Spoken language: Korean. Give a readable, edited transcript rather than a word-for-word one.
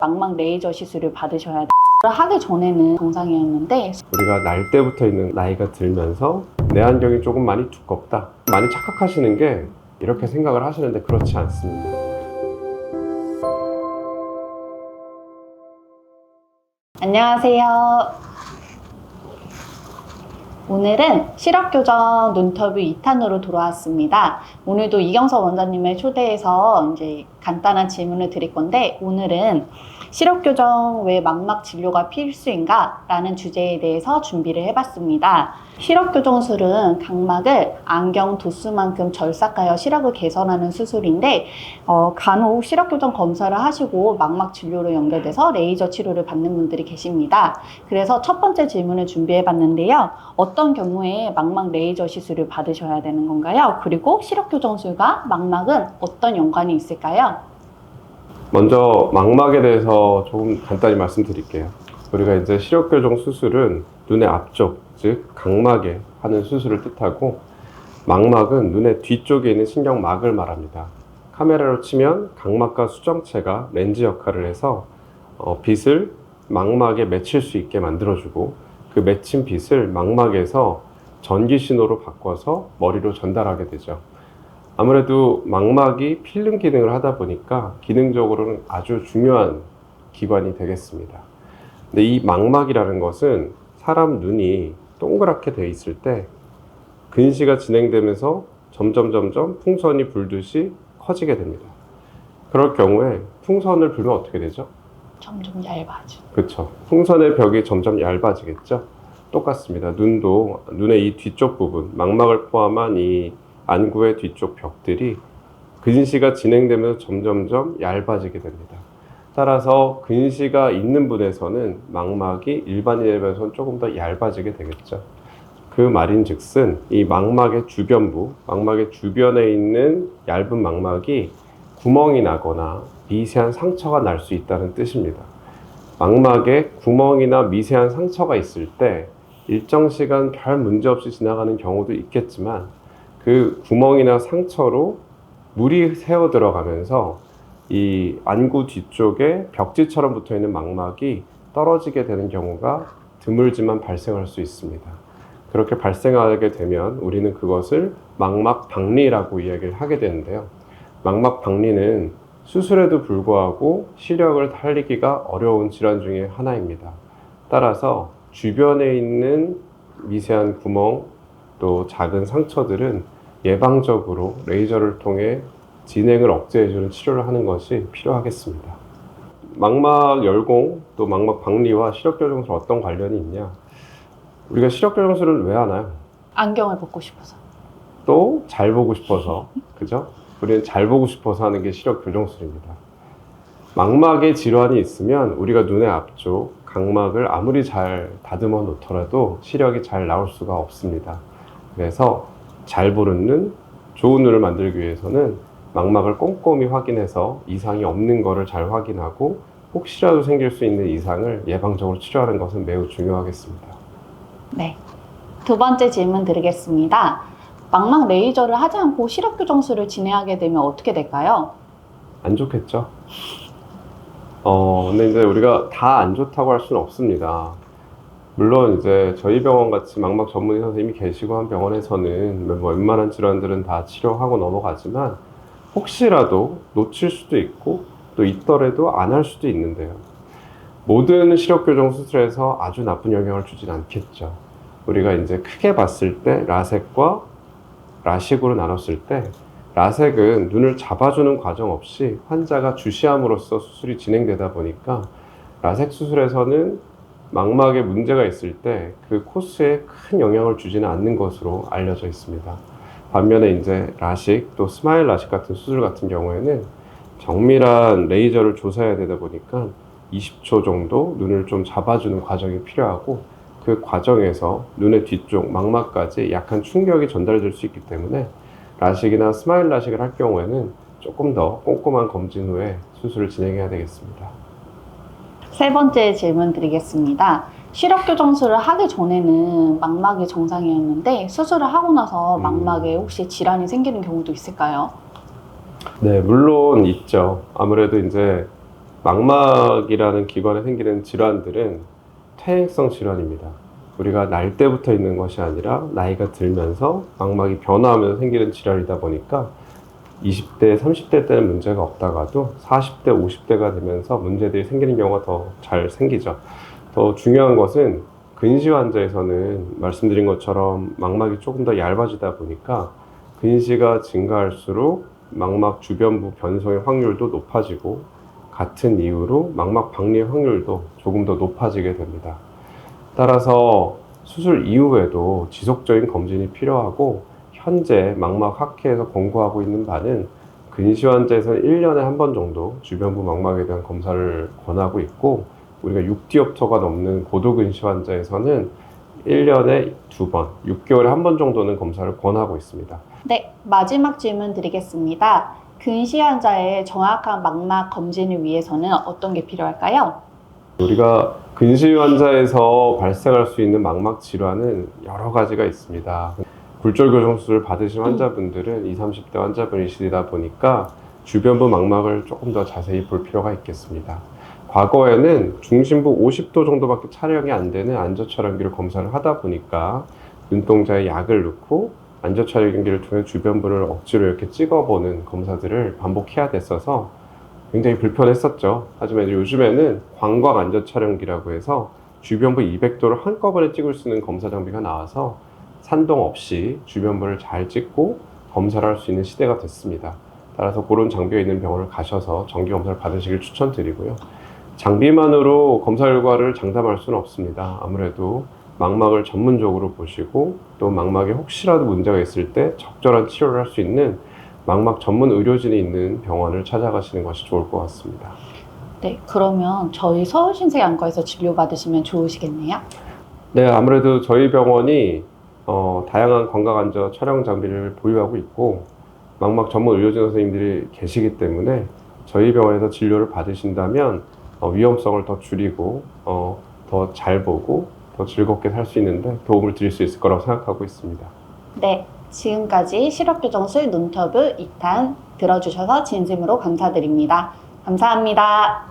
망막 레이저 시술을 받으셔야 돼요. 하기 전에는 정상이었는데 우리가 날 때부터 있는 나이가 들면서 내 안경이 조금 많이 두껍다, 많이 착각하시는 게 이렇게 생각을 하시는데 그렇지 않습니다. 안녕하세요. 오늘은 시력교정 눈터뷰 2탄으로 돌아왔습니다. 오늘도 이경서 원장님을 초대해서 이제 간단한 질문을 드릴 건데, 오늘은 시력교정 왜 망막 진료가 필수인가? 라는 주제에 대해서 준비를 해봤습니다. 시력교정술은 각막을 안경 도수만큼 절삭하여 시력을 개선하는 수술인데, 간혹 시력교정 검사를 하시고 망막 진료로 연결돼서 레이저 치료를 받는 분들이 계십니다. 그래서 첫 번째 질문을 준비해봤는데요. 어떤 경우에 망막 레이저 시술을 받으셔야 되는 건가요? 그리고 시력교정술과 망막은 어떤 연관이 있을까요? 먼저 망막에 대해서 조금 간단히 말씀드릴게요. 우리가 이제 시력교정 수술은 눈의 앞쪽, 즉 각막에 하는 수술을 뜻하고, 망막은 눈의 뒤쪽에 있는 신경막을 말합니다. 카메라로 치면 각막과 수정체가 렌즈 역할을 해서 빛을 망막에 맺힐 수 있게 만들어주고, 그 맺힌 빛을 망막에서 전기 신호로 바꿔서 머리로 전달하게 되죠. 아무래도 망막이 필름 기능을 하다 보니까 기능적으로는 아주 중요한 기관이 되겠습니다. 근데 이 망막이라는 것은 사람 눈이 동그랗게 되어 있을 때 근시가 진행되면서 점점 풍선이 불듯이 커지게 됩니다. 그럴 경우에 풍선을 불면 어떻게 되죠? 점점 얇아져. 그렇죠. 풍선의 벽이 점점 얇아지겠죠. 똑같습니다. 눈도 눈의 이 뒤쪽 부분, 망막을 포함한 이 안구의 뒤쪽 벽들이 근시가 진행되면서 점점 얇아지게 됩니다. 따라서 근시가 있는 분에서는 망막이 일반인에 비해서는 조금 더 얇아지게 되겠죠. 그 말인즉슨 이 망막의 주변부, 망막의 주변에 있는 얇은 망막이 구멍이 나거나 미세한 상처가 날 수 있다는 뜻입니다. 망막에 구멍이나 미세한 상처가 있을 때 일정 시간 별 문제 없이 지나가는 경우도 있겠지만, 그 구멍이나 상처로 물이 새어 들어가면서 이 안구 뒤쪽에 벽지처럼 붙어 있는 망막이 떨어지게 되는 경우가 드물지만 발생할 수 있습니다. 그렇게 발생하게 되면 우리는 그것을 망막 박리라고 이야기를 하게 되는데요. 망막 박리는 수술에도 불구하고 시력을 살리기가 어려운 질환 중에 하나입니다. 따라서 주변에 있는 미세한 구멍, 또 작은 상처들은 예방적으로 레이저를 통해 진행을 억제해주는 치료를 하는 것이 필요하겠습니다. 망막 열공, 또 망막 박리와 시력교정술 어떤 관련이 있냐? 우리가 시력교정술을 왜 하나요? 안경을 벗고 싶어서. 또 잘 보고 싶어서, 그죠? 우리는 잘 보고 싶어서 하는 게 시력교정술입니다. 망막에 질환이 있으면 우리가 눈의 앞쪽 각막을 아무리 잘 다듬어 놓더라도 시력이 잘 나올 수가 없습니다. 그래서 잘 보는 눈, 좋은 눈을 만들기 위해서는 망막을 꼼꼼히 확인해서 이상이 없는 것을 잘 확인하고, 혹시라도 생길 수 있는 이상을 예방적으로 치료하는 것은 매우 중요하겠습니다. 네. 두 번째 질문 드리겠습니다. 망막 레이저를 하지 않고 시력교정술을 진행하게 되면 어떻게 될까요? 안 좋겠죠? 근데 이제 우리가 다 안 좋다고 할 수는 없습니다. 물론 이제 저희 병원 같이 망막 전문의 선생님이 계시고 한 병원에서는 웬만한 질환들은 다 치료하고 넘어가지만, 혹시라도 놓칠 수도 있고 또 있더라도 안 할 수도 있는데요. 모든 시력교정 수술에서 아주 나쁜 영향을 주진 않겠죠. 우리가 이제 크게 봤을 때 라섹과 라식으로 나눴을 때, 라섹은 눈을 잡아주는 과정 없이 환자가 주시함으로써 수술이 진행되다 보니까 라섹 수술에서는 망막에 문제가 있을 때 그 코스에 큰 영향을 주지는 않는 것으로 알려져 있습니다. 반면에 이제 라식, 또 스마일 라식 같은 수술 같은 경우에는 정밀한 레이저를 조사해야 되다 보니까 20초 정도 눈을 좀 잡아주는 과정이 필요하고, 그 과정에서 눈의 뒤쪽 망막까지 약한 충격이 전달될 수 있기 때문에 라식이나 스마일 라식을 할 경우에는 조금 더 꼼꼼한 검진 후에 수술을 진행해야 되겠습니다. 세 번째 질문 드리겠습니다. 시력교정술을 하기 전에는 망막이 정상이었는데 수술을 하고 나서 망막에 혹시 질환이 생기는 경우도 있을까요? 네, 물론 있죠. 아무래도 이제 망막이라는 기관에 생기는 질환들은 퇴행성 질환입니다. 우리가 날 때부터 있는 것이 아니라 나이가 들면서 망막이 변화하면서 생기는 질환이다 보니까 20대, 30대 때는 문제가 없다가도 40대, 50대가 되면서 문제들이 생기는 경우가 더 잘 생기죠. 더 중요한 것은 근시 환자에서는 말씀드린 것처럼 망막이 조금 더 얇아지다 보니까 근시가 증가할수록 망막 주변부 변성의 확률도 높아지고 같은 이유로 망막 박리의 확률도 조금 더 높아지게 됩니다. 따라서 수술 이후에도 지속적인 검진이 필요하고 현재 망막학회에서 권고하고 있는 바는 근시 환자에서는 1년에 한 번 정도 주변부 망막에 대한 검사를 권하고 있고 우리가 6디옵터가 넘는 고도근시 환자에서는 1년에 2번, 6개월에 한 번 정도는 검사를 권하고 있습니다. 네, 마지막 질문 드리겠습니다. 근시 환자의 정확한 망막 검진을 위해서는 어떤 게 필요할까요? 우리가 근시 환자에서 발생할 수 있는 망막 질환은 여러 가지가 있습니다. 굴절 교정 수술을 받으신 환자분들은 20, 30대 환자분이시다 보니까 주변부 망막을 조금 더 자세히 볼 필요가 있겠습니다. 과거에는 중심부 50도 정도밖에 촬영이 안 되는 안저 촬영기를 검사를 하다 보니까 눈동자에 약을 넣고 안저 촬영기를 통해 주변부를 억지로 이렇게 찍어보는 검사들을 반복해야 됐어서 굉장히 불편했었죠. 하지만 요즘에는 광각 안저 촬영기라고 해서 주변부 200도를 한꺼번에 찍을 수 있는 검사 장비가 나와서 산동 없이 주변부를 잘 찍고 검사를 할 수 있는 시대가 됐습니다. 따라서 그런 장비가 있는 병원을 가셔서 정기 검사를 받으시길 추천드리고요. 장비만으로 검사 결과를 장담할 수는 없습니다. 아무래도 망막을 전문적으로 보시고 또 망막에 혹시라도 문제가 있을 때 적절한 치료를 할 수 있는 망막 전문 의료진이 있는 병원을 찾아가시는 것이 좋을 것 같습니다. 네, 그러면 저희 서울신세안과에서 진료받으시면 좋으시겠네요? 네, 아무래도 저희 병원이 다양한 광각안저 촬영 장비를 보유하고 있고 망막 전문 의료진 선생님들이 계시기 때문에 저희 병원에서 진료를 받으신다면 위험성을 더 줄이고 더 잘 보고 더 즐겁게 살 수 있는데 도움을 드릴 수 있을 거라고 생각하고 있습니다. 네, 지금까지 시력교정술 눈터브 2탄 들어주셔서 진심으로 감사드립니다. 감사합니다.